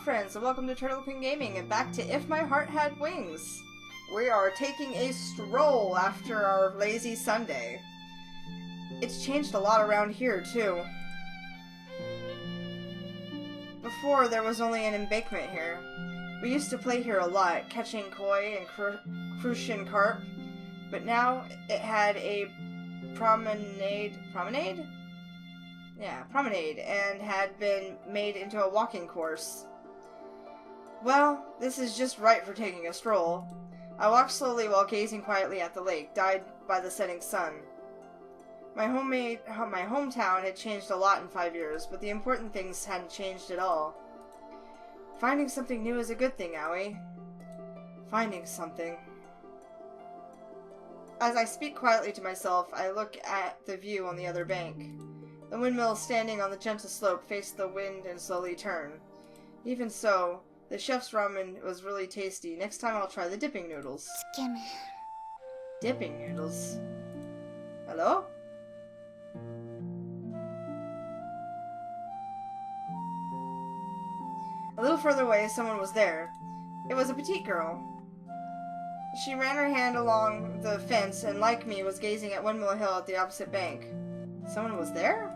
friends, and welcome to TurtleQueenGaming, and back to If My Heart Had Wings. We are taking a stroll after our lazy Sunday. It's changed a lot around here, too. Before, there was only an embankment here. We used to play here a lot, catching koi and crucian carp, but now it had a promenade, and had been made into a walking course. Well, this is just right for taking a stroll. I walked slowly while gazing quietly at the lake, dyed by the setting sun. My hometown had changed a lot in 5 years, but the important things hadn't changed at all. Finding something new is a good thing, Aoi. Finding something. As I speak quietly to myself, I look at the view on the other bank. The windmill standing on the gentle slope faced the wind and slowly turned. Even so, the chef's ramen was really tasty. Next time I'll try the dipping noodles. Dipping noodles? Hello? A little further away, someone was there. It was a petite girl. She ran her hand along the fence and, like me, was gazing at Windmill Hill at the opposite bank. Someone was there?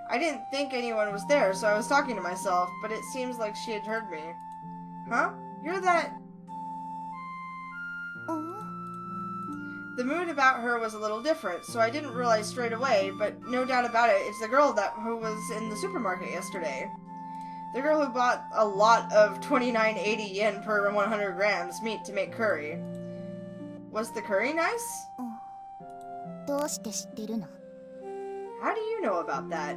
I didn't think anyone was there, so I was talking to myself, but it seems like she had heard me. Huh? You're that... The mood about her was a little different, so I didn't realize straight away, but no doubt about it, it's the girl who was in the supermarket yesterday. The girl who bought a lot of 29.80 yen per 100 grams meat to make curry. Was the curry nice? How do you know about that?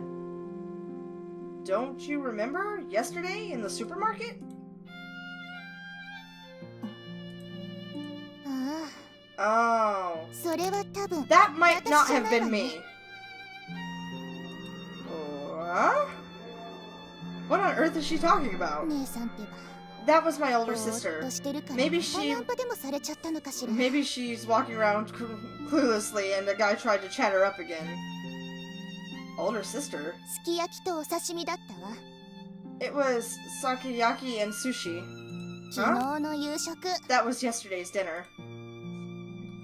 Don't you remember yesterday in the supermarket? Oh. That might not have been me. Huh? What on earth is she talking about? That was my older sister. Maybe she's walking around cluelessly and the guy tried to chat her up again. Older sister? It was sakiyaki and sushi. Huh? That was yesterday's dinner.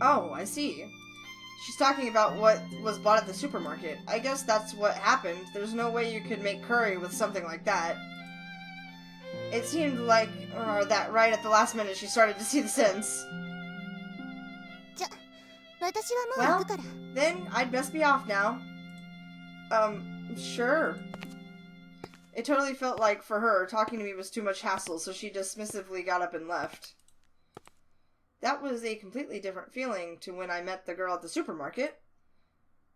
Oh, I see. She's talking about what was bought at the supermarket. I guess that's what happened. There's no way you could make curry with something like that. It seemed like that right at the last minute she started to see the sense. Well, then I'd best be off now. Sure. It totally felt like, for her, talking to me was too much hassle, so she dismissively got up and left. That was a completely different feeling to when I met the girl at the supermarket.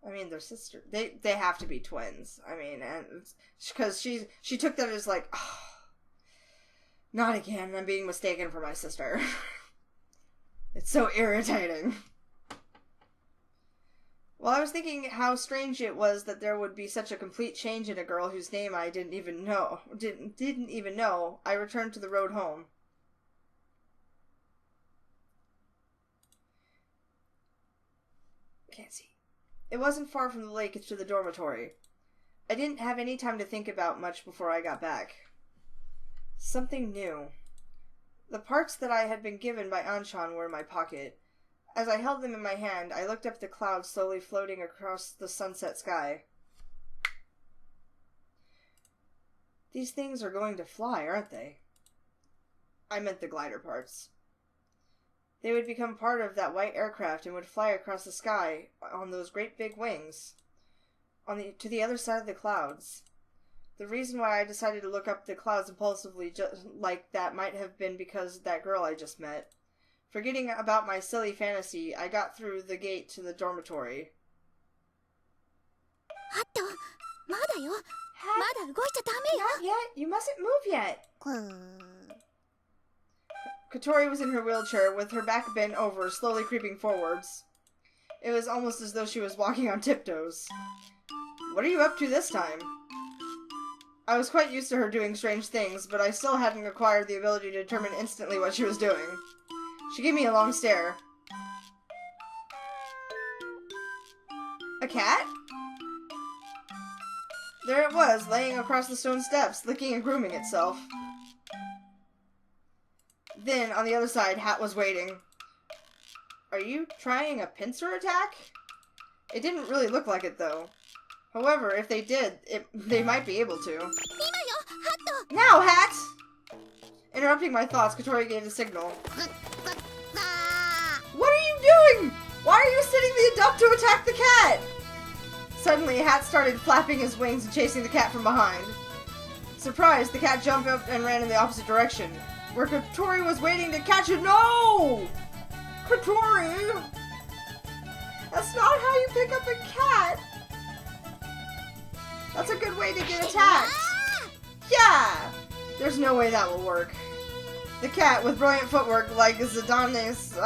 I mean, they're sisters. They have to be twins. I mean, and because she took that as like, oh, not again, I'm being mistaken for my sister. It's so irritating. Well, I was thinking how strange it was that there would be such a complete change in a girl whose name I didn't even know. I returned to the road home. Can't see. It wasn't far from the lake to the dormitory. I didn't have any time to think about much before I got back. Something new. The parts that I had been given by Anshan were in my pocket. As I held them in my hand, I looked up at the clouds slowly floating across the sunset sky. These things are going to fly, aren't they? I meant the glider parts. They would become part of that white aircraft and would fly across the sky on those great big wings, to the other side of the clouds. The reason why I decided to look up the clouds impulsively just like that might have been because of that girl I just met. Forgetting about my silly fantasy, I got through the gate to the dormitory. Not yet. You mustn't move yet. Katori was in her wheelchair, with her back bent over, slowly creeping forwards. It was almost as though she was walking on tiptoes. What are you up to this time? I was quite used to her doing strange things, but I still hadn't acquired the ability to determine instantly what she was doing. She gave me a long stare. A cat? There it was, laying across the stone steps, licking and grooming itself. Then, on the other side, Hat was waiting. Are you trying a pincer attack? It didn't really look like it, though. However, if they did, they might be able to. Now, Hat! Interrupting my thoughts, Katori gave the signal. What are you doing? Why are you setting the duck to attack the cat? Suddenly, Hat started flapping his wings and chasing the cat from behind. Surprised, the cat jumped up and ran in the opposite direction, where Katori was waiting to catch it. No! Katori! That's not how you pick up a cat! That's a good way to get attacked! Yeah! There's no way that will work. The cat, with brilliant footwork like Zidane's,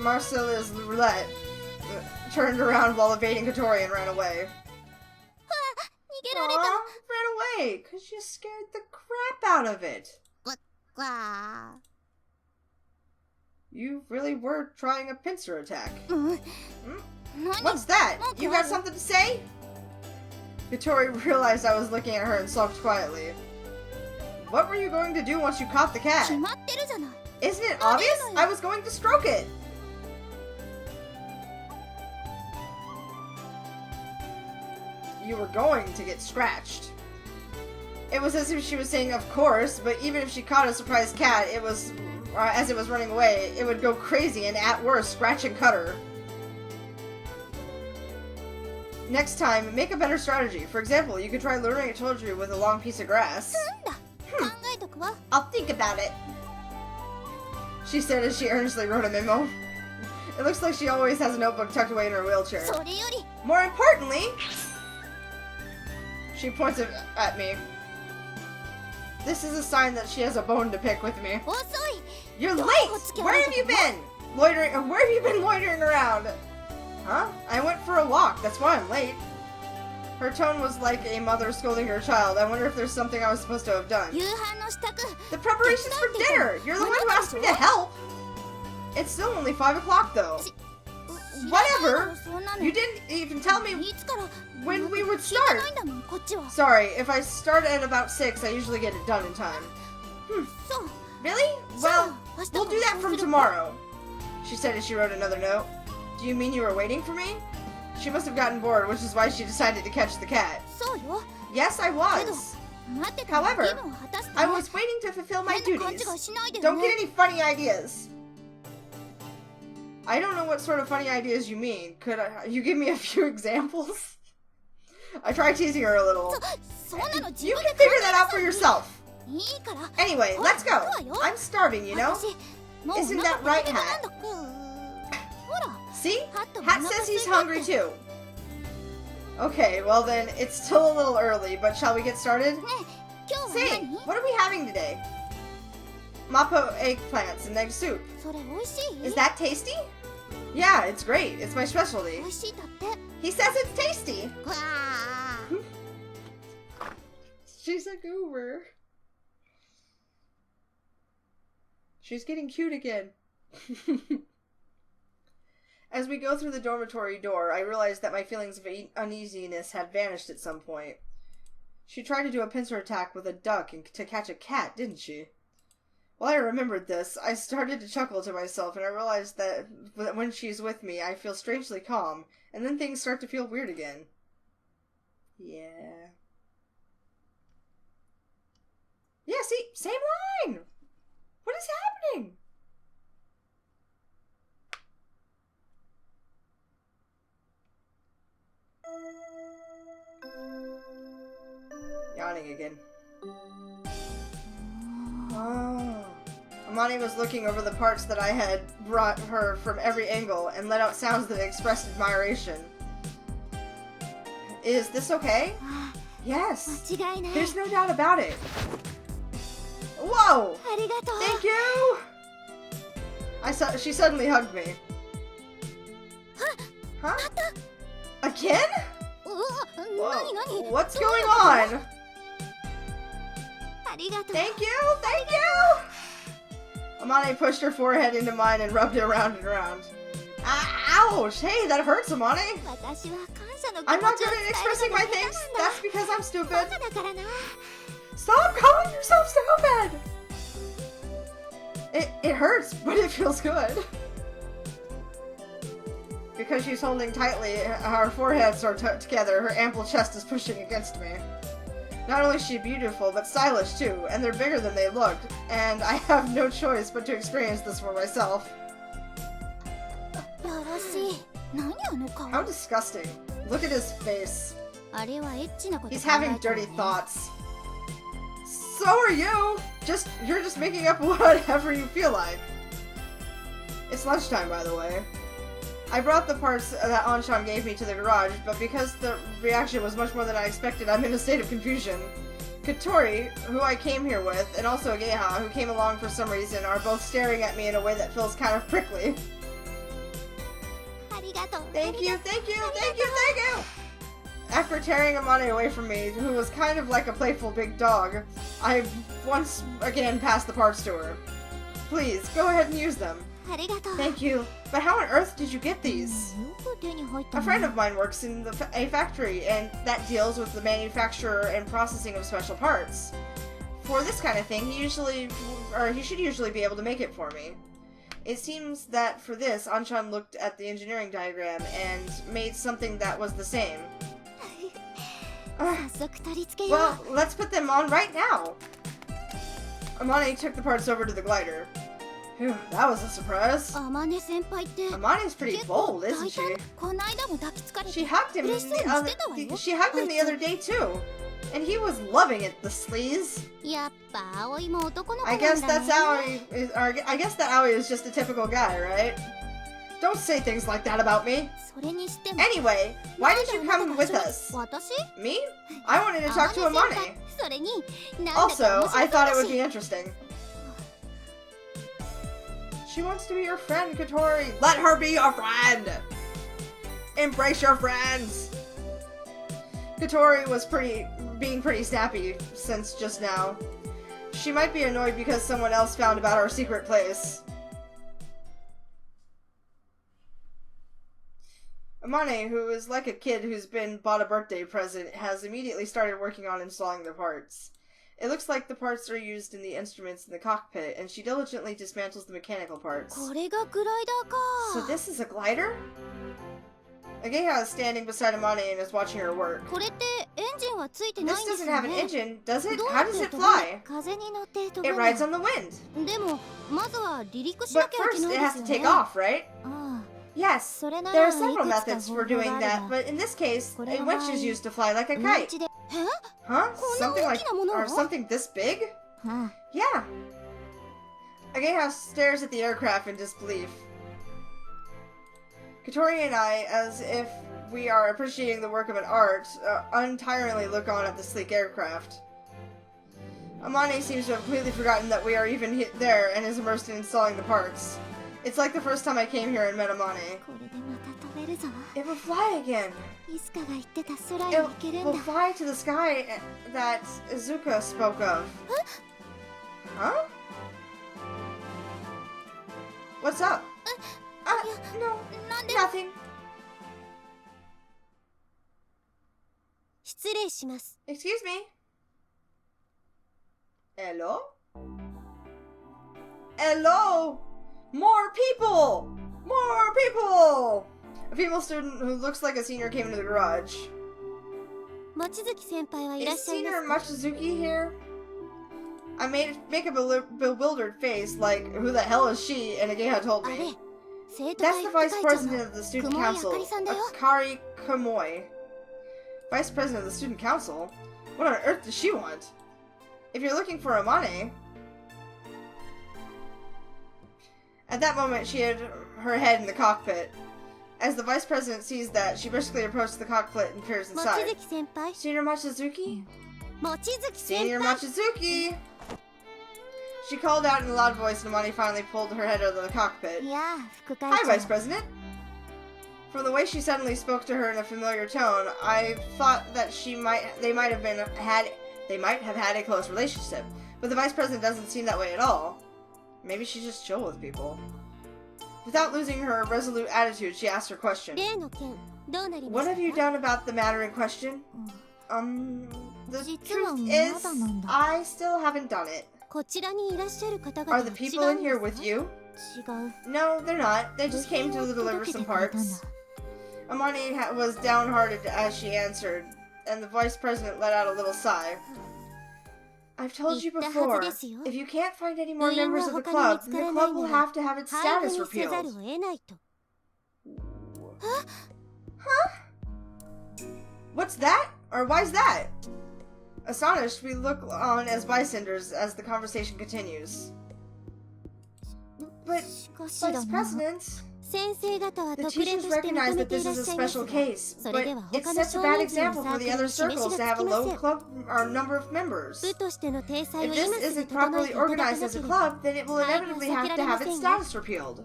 Marcellus roulette, turned around while evading Katori and ran away. Aw, ran away, because you scared the crap out of it. You really were trying a pincer attack. What's that? You got something to say? Katori realized I was looking at her and sulked quietly. What were you going to do once you caught the cat? Isn't it obvious? I was going to stroke it. You were going to get scratched. It was as if she was saying, of course, but even if she caught a surprised cat, it was, as it was running away, it would go crazy and at worst, scratch and cut her. Next time, make a better strategy. For example, you could try luring a toadtree with a long piece of grass. I'll think about it, she said as she earnestly wrote a memo. It looks like she always has a notebook tucked away in her wheelchair. More importantly, she points at me. This is a sign that she has a bone to pick with me. You're late! Where have you been? Where have you been loitering around? Huh? I went for a walk. That's why I'm late. Her tone was like a mother scolding her child. I wonder if there's something I was supposed to have done. The preparations for dinner! You're the one who asked me to help! It's still only 5 o'clock, though. Whatever! You didn't even tell me when we would start. Sorry, if I start at about 6, I usually get it done in time. Really? Well, we'll do that from tomorrow, she said as she wrote another note. Do you mean you were waiting for me? She must have gotten bored, which is why she decided to catch the cat. Yes, I was. However, I was waiting to fulfill my duties. Don't get any funny ideas. I don't know what sort of funny ideas you mean. Could you give me a few examples? I tried teasing her a little. You can figure that out for yourself. Anyway, let's go. I'm starving, you know? Isn't that right, Hat? See? Hat says he's hungry too. Okay, well then, it's still a little early, but shall we get started? Say, what are we having today? Mapo eggplants and egg soup. Is that tasty? Yeah, it's great. It's my specialty. He says it's tasty. She's a goober. She's getting cute again. As we go through the dormitory door, I realized that my feelings of uneasiness had vanished at some point. She tried to do a pincer attack with a duck to catch a cat, didn't she? While I remembered this, I started to chuckle to myself, and I realized that when she's with me, I feel strangely calm, and then things start to feel weird again. Yeah. Yeah, see? Same line! What is happening? Yawning again. Oh. Amani was looking over the parts that I had brought her from every angle and let out sounds that expressed admiration. Is this okay? Yes. There's no doubt about it. Whoa! Thank you! She suddenly hugged me. Huh? Again? Whoa. What's going on? Thank you! Thank you! Amane pushed her forehead into mine and rubbed it around and around. Ouch! Hey, that hurts, Amane! I'm not good at expressing my thanks. That's because I'm stupid. Stop calling yourself stupid! It hurts, but it feels good. Because she's holding tightly, our foreheads are together, her ample chest is pushing against me. Not only is she beautiful, but stylish too, and they're bigger than they looked, and I have no choice but to experience this for myself. How disgusting. Look at his face. He's having dirty thoughts. So are you! You're just making up whatever you feel like. It's lunchtime, by the way. I brought the parts that Anshan gave me to the garage, but because the reaction was much more than I expected, I'm in a state of confusion. Katori, who I came here with, and also Geha, who came along for some reason, are both staring at me in a way that feels kind of prickly. Thank you, thank you, thank you, thank you! After tearing Amane away from me, who was kind of like a playful big dog, I once again passed the parts to her. Please, go ahead and use them. Thank you. But how on earth did you get these? A friend of mine works in a factory and that deals with the manufacture and processing of special parts. For this kind of thing, he should usually be able to make it for me. It seems that for this, Anshan looked at the engineering diagram and made something that was the same. Well, let's put them on right now. Amane took the parts over to the glider. Phew, that was a surprise. Amane's pretty bold, isn't she? She hugged him the other day too. And he was loving it, the sleaze. I guess that Aoi is just a typical guy, right? Don't say things like that about me. Anyway, why did you come with us? Me? I wanted to talk to Amane. Also, I thought it would be interesting. She wants to be your friend, Katori. Let her be your friend! Embrace your friends! Katori was being pretty snappy since just now. She might be annoyed because someone else found about our secret place. Amane, who is like a kid who's been bought a birthday present, has immediately started working on installing the parts. It looks like the parts are used in the instruments in the cockpit, and she diligently dismantles the mechanical parts. So this is a glider? Ageha is standing beside Amane and is watching her work. This doesn't have an engine, does it? How does it fly? It rides on the wind. But first it has to take off, right? Yes, there are several methods for doing that, but in this case, a winch is used to fly like a kite. Huh? Something this big? Yeah. Ageha stares at the aircraft in disbelief. Katori and I, as if we are appreciating the work of an art, entirely look on at the sleek aircraft. Amane seems to have completely forgotten that we are even there and is immersed in installing the parts. It's like the first time I came here and met Amane. It will fly again. It will fly to the sky that Izuka spoke of. Huh? What's up? No, nothing. Excuse me. Hello? Hello? More people! More people! A female student who looks like a senior came into the garage. Is Senior Machizuki here? I make a bewildered face, like, who the hell is she? And Ageha told me. That's the Vice President of the Student Council, Akari Kamoi. Vice President of the Student Council? What on earth does she want? If you're looking for Amane... At that moment, she had her head in the cockpit. As the Vice President sees that, she briskly approaches the cockpit and peers inside. Senior Machizuki? Senior Machizuki! She called out in a loud voice, and Amane finally pulled her head out of the cockpit. Hi, Vice President! From the way she suddenly spoke to her in a familiar tone, I thought that they might have had a close relationship. But the Vice President doesn't seem that way at all. Maybe she's just chill with people. Without losing her resolute attitude, she asked her question. What have you done about the matter in question? The truth is, I still haven't done it. Are the people in here with you? No, they're not. They just came to deliver some parts. Amane was downhearted as she answered, and the vice president let out a little sigh. I've told you before, if you can't find any more members of the club, then the club will have to have its status repealed. Huh? What's that? Or why's that? Astonished, we look on as bystanders as the conversation continues. But, Vice President, the teachers recognize that this is a special case, but it sets a bad example for the other circles to have a low club or number of members. If this isn't properly organized as a club, then it will inevitably have to have its status repealed.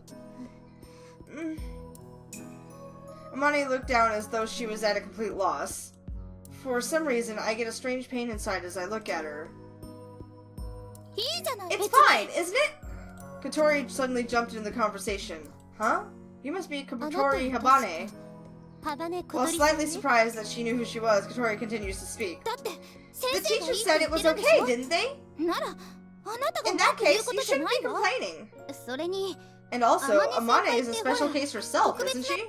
Amane looked down as though she was at a complete loss. For some reason, I get a strange pain inside as I look at her. It's fine, isn't it? Katori suddenly jumped into the conversation. Huh? You must be Katori Habane. While slightly surprised that she knew who she was, Katori continues to speak. The teacher said it was okay, didn't they? In that case, you shouldn't be complaining. And also, Amane is a special case herself, isn't she?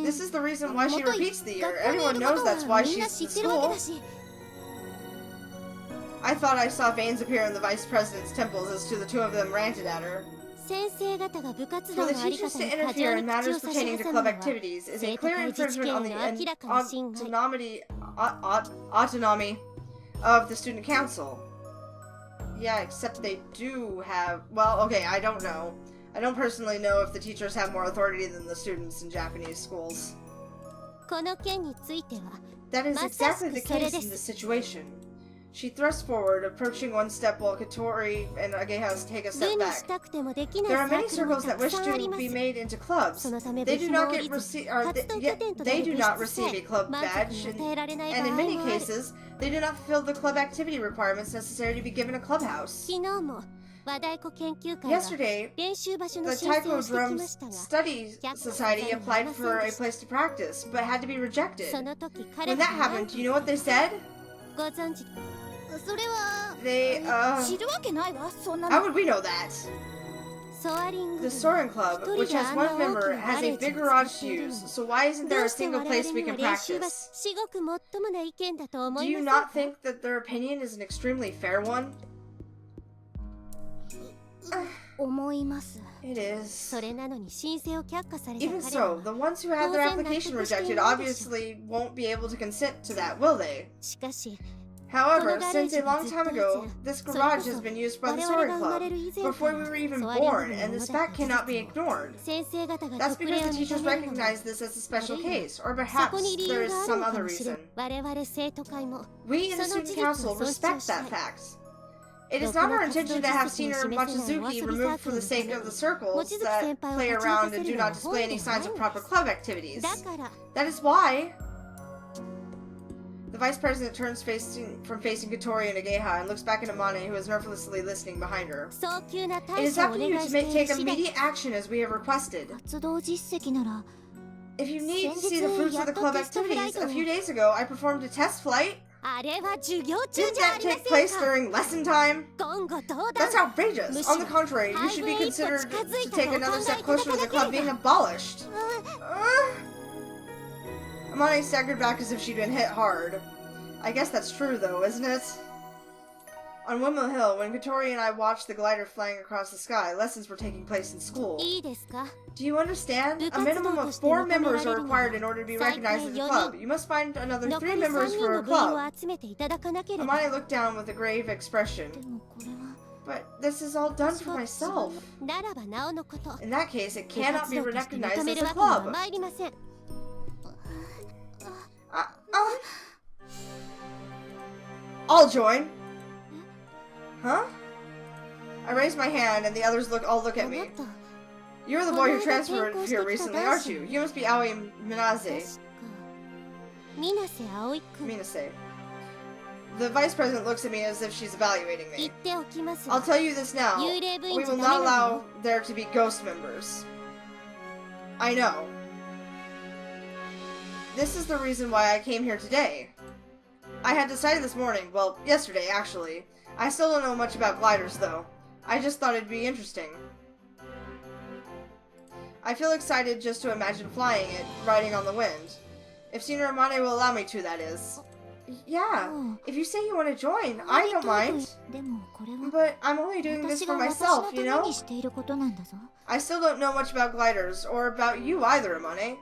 This is the reason why she repeats the year. Everyone knows that's why she's in school. I thought I saw veins appear in the vice president's temples as the two of them ranted at her. For the teachers to interfere in matters pertaining to club activities is a clear infringement on the autonomy of the student council. Yeah, except they do have... Well, okay, I don't know. I don't personally know if the teachers have more authority than the students in Japanese schools. That is exactly the case in this situation. She thrusts forward, approaching one step while Katori and Ageha take a step back. There are many circles that wish to be made into clubs. They do not receive a club badge, and in many cases, they do not fulfill the club activity requirements necessary to be given a clubhouse. Yesterday, the Taiko Drum Study Society applied for a place to practice, but had to be rejected. When that happened, do you know what they said? How would we know that? The Soaring Club, which has one member, has a big garage to use, so why isn't there a single place we can practice? Do you not think that their opinion is an extremely fair one? It is. Even so, the ones who had their application rejected obviously won't be able to consent to that, will they? However, since a long time ago, this garage has been used by the Soaring Club, before we were even born, and this fact cannot be ignored. That's because the teachers recognize this as a special case, or perhaps there is some other reason. We in the Student Council respect that fact. It is not our intention to have Senior Machizuki removed for the sake of the circles that play around and do not display any signs of proper club activities. That is why... The Vice President turns from facing Katori and Ageha and looks back at Amane, who is nervously listening behind her. It is up to you to take immediate action as we have requested. If you need to see the fruits of the club activities, a few days ago I performed a test flight. Didn't that take place during lesson time? That's outrageous. On the contrary, you should be considered to take another step closer to the club being abolished. Amane staggered back as if she'd been hit hard. I guess that's true, though, isn't it? On Windmill Hill, when Katori and I watched the glider flying across the sky, lessons were taking place in school. Do you understand? A minimum of 4 members are required in order to be recognized as a club. You must find another 3 members for a club. Amane looked down with a grave expression. But this is all done for myself. In that case, it cannot be recognized as a club. I'll join. Huh? I raise my hand and the others all look at me. You're the boy who transferred here recently, aren't you? You must be Aoi Minase. Minase. The Vice President looks at me as if she's evaluating me. I'll tell you this now. We will not allow there to be ghost members. I know. This is the reason why I came here today. I had decided this morning, well, yesterday actually. I still don't know much about gliders though. I just thought it'd be interesting. I feel excited just to imagine flying it, riding on the wind. If Senior Amane will allow me to, that is. Yeah, if you say you want to join, I don't mind. But I'm only doing this for myself, you know? I still don't know much about gliders, or about you either, Amane.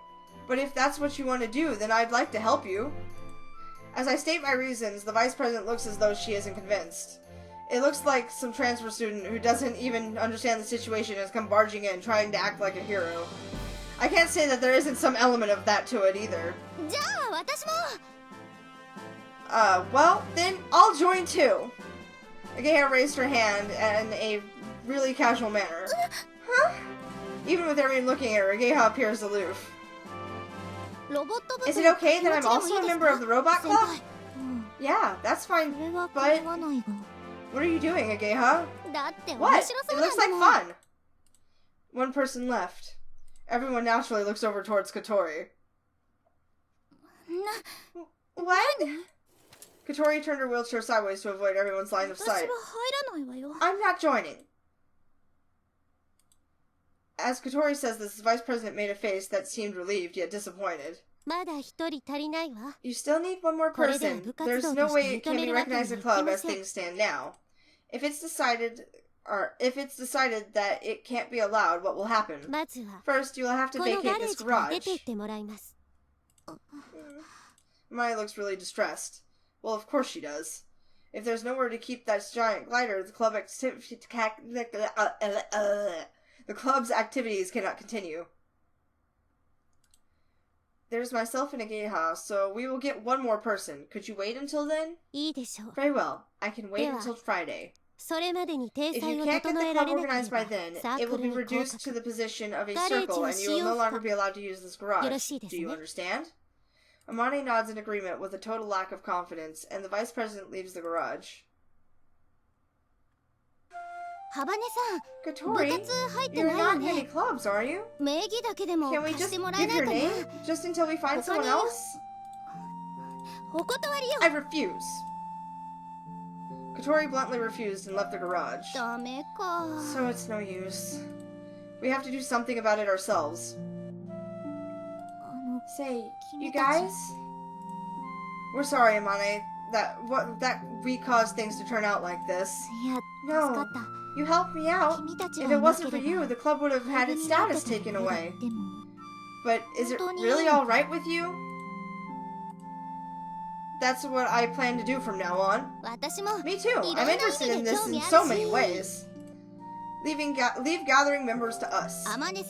But if that's what you want to do, then I'd like to help you. As I state my reasons, the Vice President looks as though she isn't convinced. It looks like some transfer student who doesn't even understand the situation has come barging in, trying to act like a hero. I can't say that there isn't some element of that to it either. Well, then I'll join too. Ageha raised her hand in a really casual manner. Huh? Even with everyone looking at her, Ageha appears aloof. Is it okay that I'm also a member of the robot club? Yeah, that's fine, but... What are you doing, Ageha? What? It looks like fun! One person left. Everyone naturally looks over towards Kotori. What? Kotori turned her wheelchair sideways to avoid everyone's line of sight. I'm not joining. As Kotori says this, the Vice President made a face that seemed relieved, yet disappointed. You still need one more person. There's no way it can be recognized as a club as things stand now. If it's decided that it can't be allowed, what will happen? First, you'll have to vacate this garage. Maya looks really distressed. Well, of course she does. If there's nowhere to keep that giant glider, the club's activities cannot continue. There's myself and Ageha, so we will get one more person. Could you wait until then? Very well. I can wait until Friday. If you can't get the club organized by then, it will be reduced to the position of a circle, and you will no longer be allowed to use this garage. Do you understand? Amane nods in agreement with a total lack of confidence, and the Vice President leaves the garage. Kotori, you're not in any clubs, are you? Can we just give your name, just until we find someone else? I refuse. Kotori bluntly refused and left the garage. So it's no use. We have to do something about it ourselves. Say, you guys? We're sorry, Amane, that we caused things to turn out like this. No. You helped me out. If it wasn't for you, the club would have had its status taken away. But is it really alright with you? That's what I plan to do from now on. Me too. I'm interested in this in so many ways. Leave gathering members to us. Amane,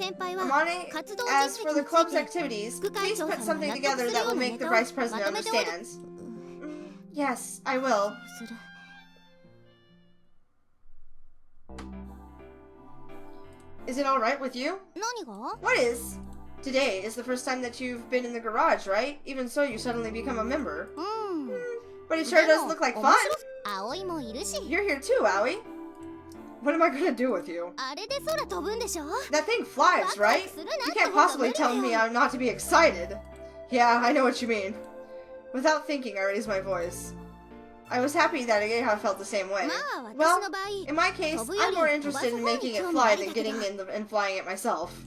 as for the club's activities, please put something together that will make the Vice President understand. Yes, I will. Is it alright with you? What is? Today is the first time that you've been in the garage, right? Even so, you suddenly become a member. But it sure does look like fun. You're here too, Aoi. What am I gonna do with you? That thing flies, right? You can't possibly tell me I'm not to be excited. Yeah, I know what you mean. Without thinking, I raised my voice. I was happy that Ageha felt the same way. Well, in my case, I'm more interested in making it fly than getting in and flying it myself.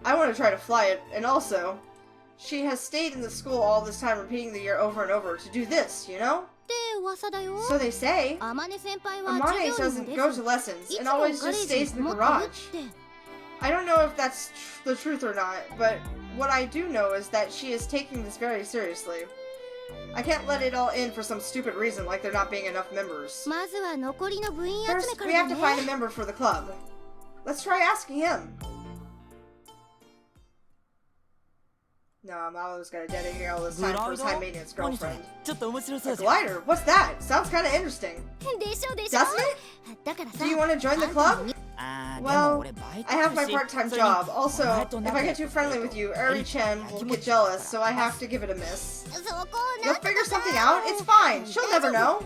I want to try to fly it, and also, she has stayed in the school all this time repeating the year over and over to do this, you know? So they say. Amane doesn't go to lessons and always just stays in the garage. I don't know if that's the truth or not, but what I do know is that she is taking this very seriously. I can't let it all in for some stupid reason like there not being enough members. First, we have to find a member for the club. Let's try asking him. No, Malu's gotta dedicate all this time for his high-maintenance girlfriend. A glider? What's that? Sounds kinda interesting. Doesn't it? Do you want to join the club? Well, I have my part-time job. Also, if I get too friendly with you, Eri-chan will get jealous, so I have to give it a miss. You'll figure something out? It's fine. She'll never know.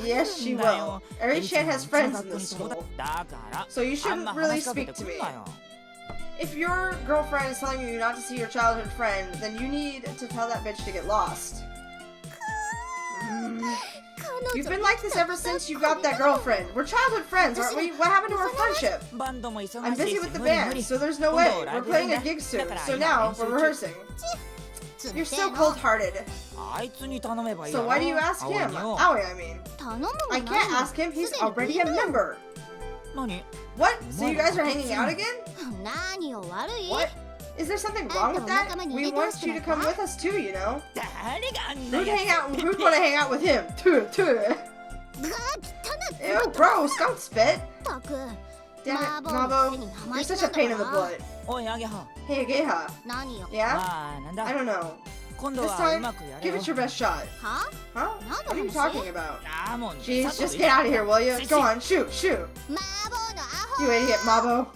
Yes, she will. Eri-chan has friends in this school, so you shouldn't really speak to me. If your girlfriend is telling you not to see your childhood friend, then you need to tell that bitch to get lost. You've been like this ever since you got that girlfriend. We're childhood friends, aren't we? What happened to our friendship? I'm busy with the band, so there's no way. We're playing a gig soon, so now we're rehearsing. You're so cold-hearted. So why do you ask him? Aoi, I mean. I can't ask him, he's already a member. What? So you guys are hanging out again? What? Is there something wrong with that? We want you to come with us too, you know. Who'd want to hang out with him? Ew, gross, don't spit. Damn it, Mabo. You're such a pain in the butt. Hey, Ageha. Yeah? I don't know. This time, give it your best shot. Huh? What are you talking about? Jeez, just get out of here, will you? Go on, shoot. You idiot, Mabo.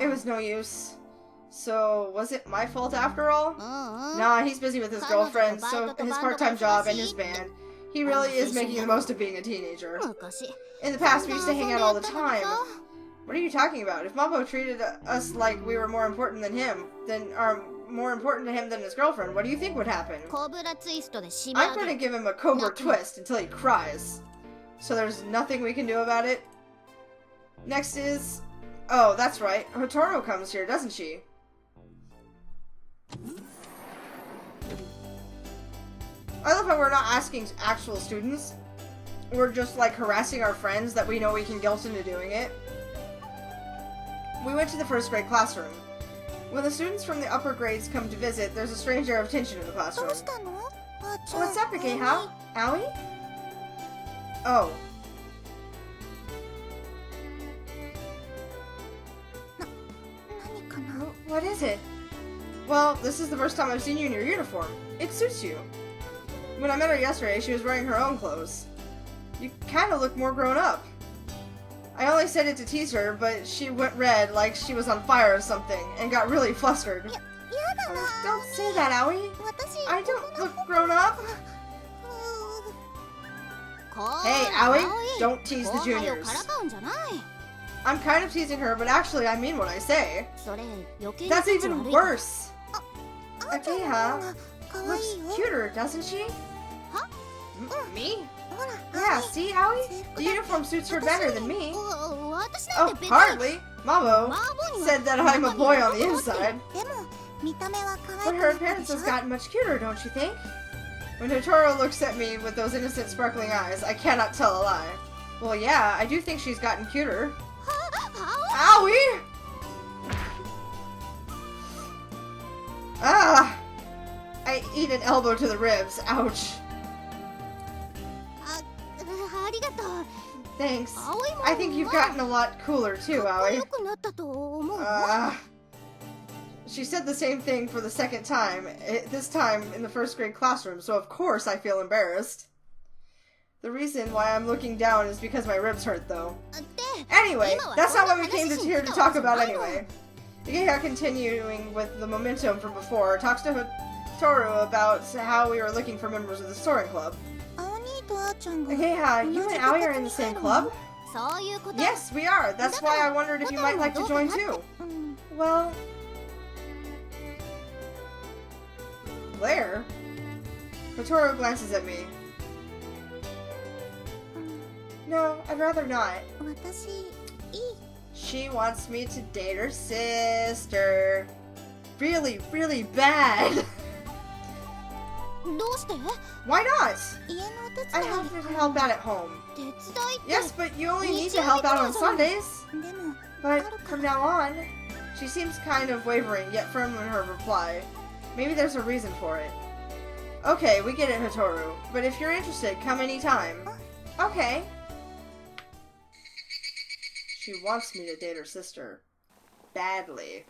It was no use. So, was it my fault after all? Nah, he's busy with his girlfriend, so his part-time job and his band. He really is making the most of being a teenager. In the past, we used to hang out all the time. What are you talking about? If Mabo treated us like we were more important than him, more important to him than his girlfriend, what do you think would happen? I'm gonna give him a cobra twist until he cries. So there's nothing we can do about it? Next is... Oh, that's right. Hotaru comes here, doesn't she? I love how we're not asking actual students. We're just, like, harassing our friends that we know we can guilt into doing it. We went to the first grade classroom. When the students from the upper grades come to visit, there's a strange air of tension in the classroom. What's up, Ageha? Aoi? Oh. What is it? Well, this is the first time I've seen you in your uniform. It suits you. When I met her yesterday, she was wearing her own clothes. You kind of look more grown up. I only said it to tease her, but she went red like she was on fire or something, and got really flustered. Don't say that, Aoi. I don't look grown up. Hey, Aoi, don't tease the juniors. I'm kind of teasing her, but actually I mean what I say. That's even worse. Ageha looks cuter, doesn't she? Me? Yeah, see, Aoi? The uniform suits her better than me. Oh, hardly. Mabo said that I'm a boy on the inside. But her appearance has gotten much cuter, don't you think? When Hotaru looks at me with those innocent sparkling eyes, I cannot tell a lie. Well, yeah, I do think she's gotten cuter. Owie! Ah! I eat an elbow to the ribs. Ouch. Thanks. I think you've gotten a lot cooler too, Aoi. She said the same thing for the second time, this time in the first grade classroom, so of course I feel embarrassed. The reason why I'm looking down is because my ribs hurt, though. Anyway, that's not what we came here to talk about anyway. Ageha, continuing with the momentum from before, talks to Hotaru about how we were looking for members of the soaring club. Ageha, you and Aoi are in the same club? Yes, we are. That's why I wondered if you might like to join too. Well... Where? Hotaru glances at me. No, I'd rather not. She wants me to date her sister. Really, really bad. Why not? I have to help out at home. Yes, but you only need to help out on Sundays. But from now on, she seems kind of wavering, yet firm in her reply. Maybe there's a reason for it. Okay, we get it, Hotaru. But if you're interested, come anytime. Okay. She wants me to date her sister. Badly.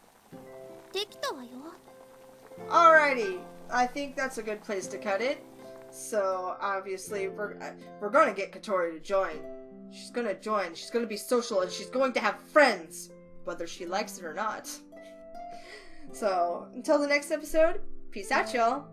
Alrighty. I think that's a good place to cut it. So, obviously, we're gonna get Katori to join. She's gonna join. She's gonna be social, and she's going to have friends. Whether she likes it or not. So, until the next episode, peace out, y'all.